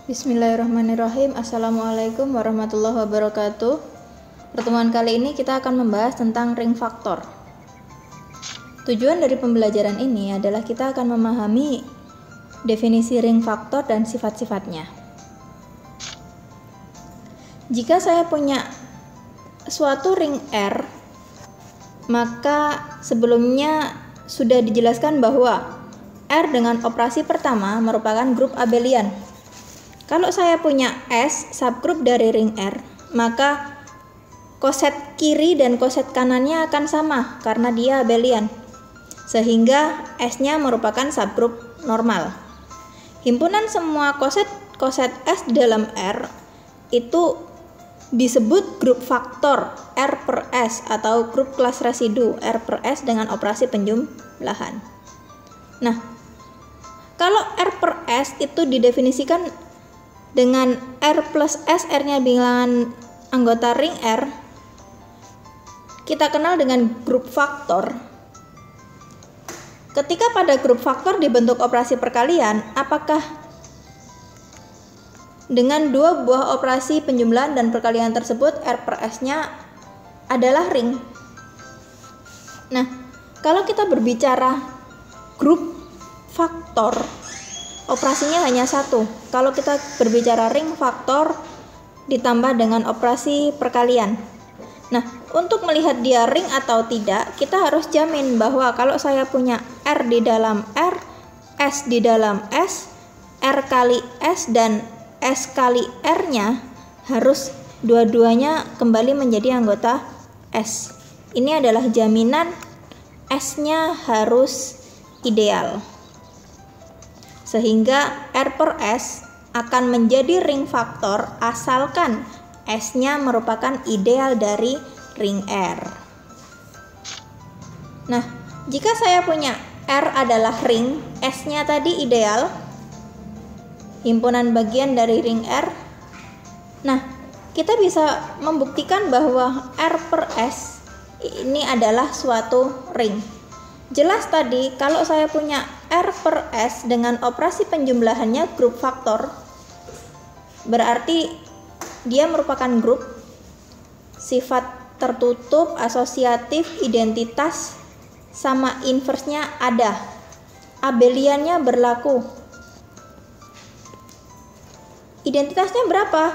Bismillahirrahmanirrahim. Assalamualaikum warahmatullahi wabarakatuh. Pertemuan kali ini kita akan membahas tentang ring faktor. Tujuan dari pembelajaran ini adalah kita akan memahami definisi ring faktor dan sifat-sifatnya. Jika saya punya suatu ring R, maka sebelumnya sudah dijelaskan bahwa R dengan operasi pertama merupakan grup abelian. Kalau saya punya S, subgrup dari ring R, maka koset kiri dan koset kanannya akan sama karena dia abelian. Sehingga S-nya merupakan subgrup normal. Himpunan semua koset S dalam R itu disebut grup faktor R per S atau grup kelas residu R per S dengan operasi penjumlahan. Nah, kalau R per S itu didefinisikan dengan R plus S, R-nya bilangan anggota ring R, kita kenal dengan grup faktor. Ketika pada grup faktor dibentuk operasi perkalian, apakah dengan dua buah operasi penjumlahan dan perkalian tersebut R per S-nya adalah ring? Nah, kalau kita berbicara grup faktor, operasinya hanya satu. Kalau kita berbicara ring faktor ditambah dengan operasi perkalian. Nah, untuk melihat dia ring atau tidak, kita harus jamin bahwa kalau saya punya R di dalam R, S di dalam S, R kali S dan S kali R-nya harus dua-duanya kembali menjadi anggota S. Ini adalah jaminan S-nya harus ideal. Sehingga R per S akan menjadi ring faktor asalkan S-nya merupakan ideal dari ring R. Nah, jika saya punya R adalah ring, S-nya tadi ideal, himpunan bagian dari ring R. Nah, kita bisa membuktikan bahwa R per S ini adalah suatu ring. Jelas tadi kalau saya punya R per S dengan operasi penjumlahannya grup faktor, berarti dia merupakan grup, sifat tertutup, asosiatif, identitas, sama inversnya ada. Abeliannya berlaku. Identitasnya berapa?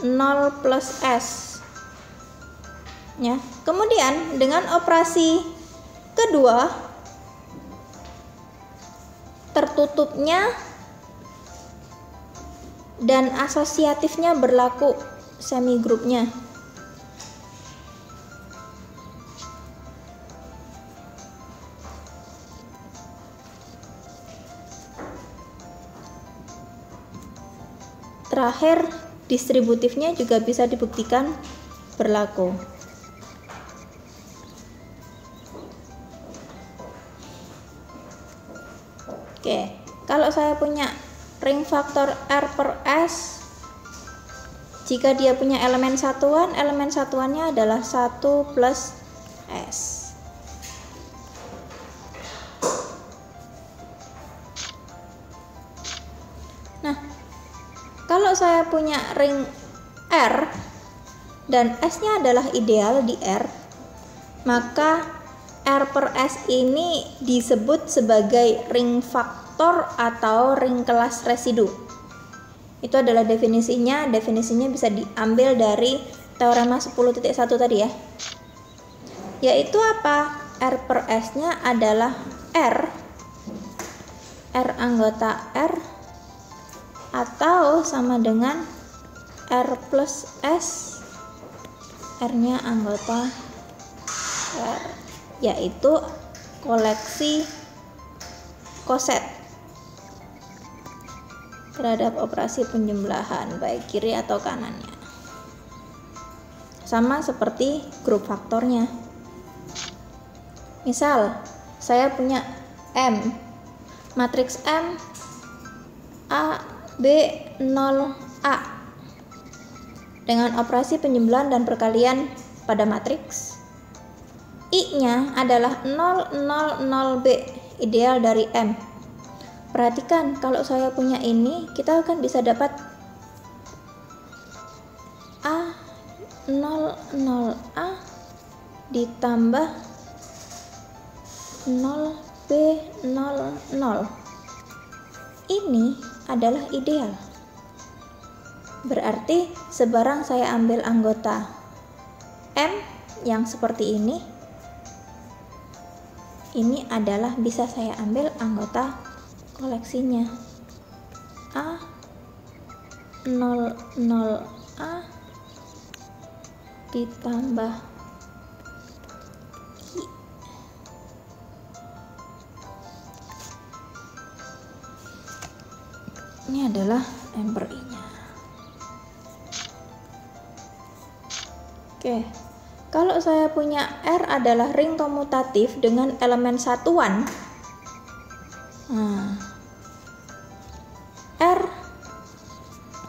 0 plus S. Ya. Kemudian dengan operasi kedua, tertutupnya dan asosiatifnya berlaku semi grupnya. Terakhir, distributifnya juga bisa dibuktikan berlaku. Oke, kalau saya punya ring faktor R per S, jika dia punya elemen satuannya adalah 1 plus S. Nah, kalau saya punya ring R dan S-nya adalah ideal di R, maka R per S ini disebut sebagai ring faktor atau ring kelas residu. Itu adalah definisinya. Definisinya bisa diambil dari teorema 10.1 tadi ya. Yaitu apa? R per S-nya adalah R anggota R atau sama dengan R plus S, R-nya anggota R, yaitu koleksi koset terhadap operasi penjumlahan baik kiri atau kanannya. Sama seperti grup faktornya. Misal saya punya M, matriks M A B 0 A dengan operasi penjumlahan dan perkalian pada matriks. I-nya adalah 0, 0, 0 B, ideal dari M. perhatikan, kalau saya punya ini, kita akan bisa dapat A00A ditambah 0B00. Ini adalah ideal. Berarti sebarang saya ambil anggota M yang seperti ini adalah bisa saya ambil anggota koleksinya. A00A ditambah I. Ini adalah M per I-nya. Oke, kalau saya punya R adalah ring komutatif dengan elemen satuan, R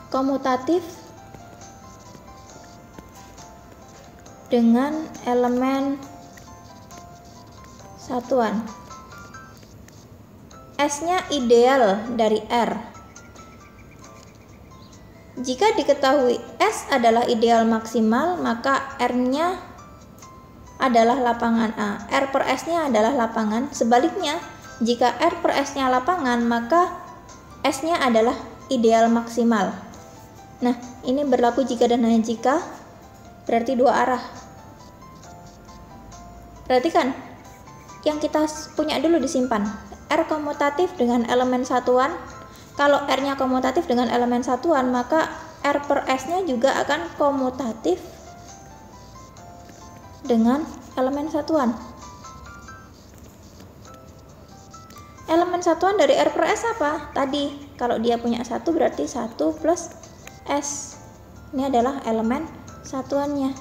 komutatif dengan elemen satuan, S-nya ideal dari R. Jika diketahui S adalah ideal maksimal, maka R-nya adalah lapangan A. R per S-nya adalah lapangan. Sebaliknya, jika R per S-nya lapangan, maka S-nya adalah ideal maksimal. Nah, ini berlaku jika dan hanya jika, berarti dua arah. Perhatikan, yang kita punya dulu disimpan. R komutatif dengan elemen satuan. Kalau R-nya komutatif dengan elemen satuan, maka R per S-nya juga akan komutatif dengan elemen satuan. Elemen satuan dari R per S apa? Tadi, kalau dia punya 1 berarti 1 plus S. Ini adalah elemen satuannya.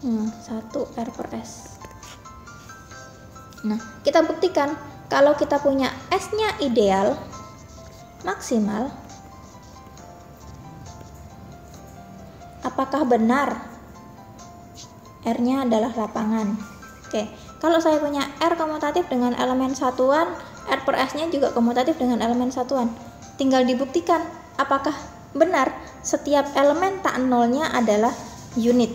1 R per S. Nah, kita buktikan kalau kita punya S-nya ideal maksimal, apakah benar R-nya adalah lapangan? Oke, kalau saya punya R komutatif dengan elemen satuan, R per S-nya juga komutatif dengan elemen satuan. Tinggal dibuktikan apakah benar setiap elemen tak nolnya adalah unit.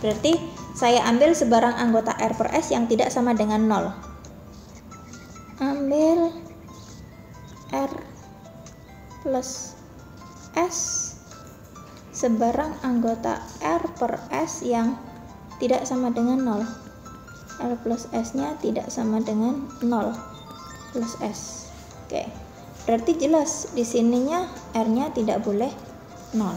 Berarti saya ambil sebarang anggota R per S yang tidak sama dengan 0. Ambil R plus S sebarang anggota R per S yang tidak sama dengan 0. R plus S-nya tidak sama dengan 0 plus S. Oke, berarti jelas di sininya R-nya tidak boleh 0.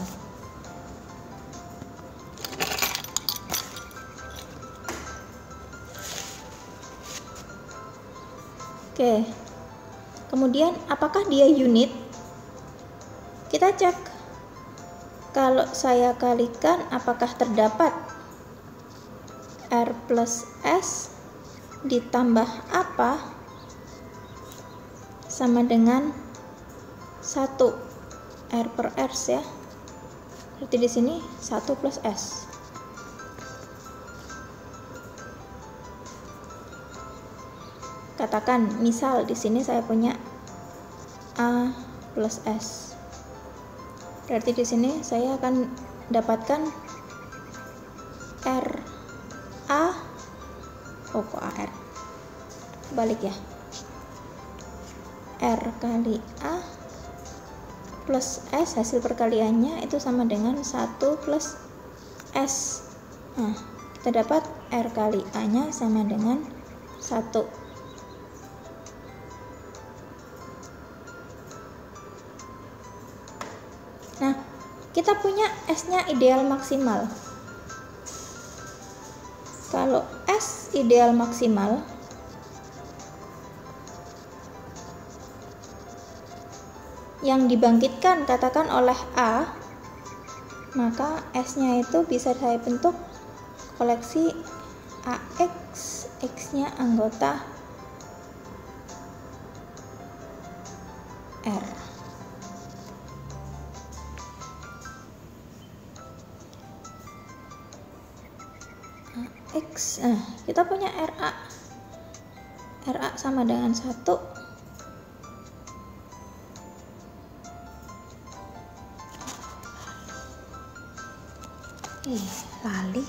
Oke, kemudian apakah dia unit? Kita cek, kalau saya kalikan apakah terdapat R plus S ditambah apa sama dengan 1 R per S ya. Berarti di sini 1 plus S. Katakan misal di sini saya punya A plus S. Berarti di sini saya akan dapatkan R A, kok AR balik ya, R kali A plus S, hasil perkaliannya itu sama dengan 1 plus S. Nah, kita dapat R kali A nya sama dengan 1. Nah, kita punya S-nya ideal maksimal. Kalau S ideal maksimal, yang dibangkitkan katakan oleh A, maka S-nya itu bisa saya bentuk koleksi AX, X-nya anggota R. X, kita punya RA sama dengan 1 Lali.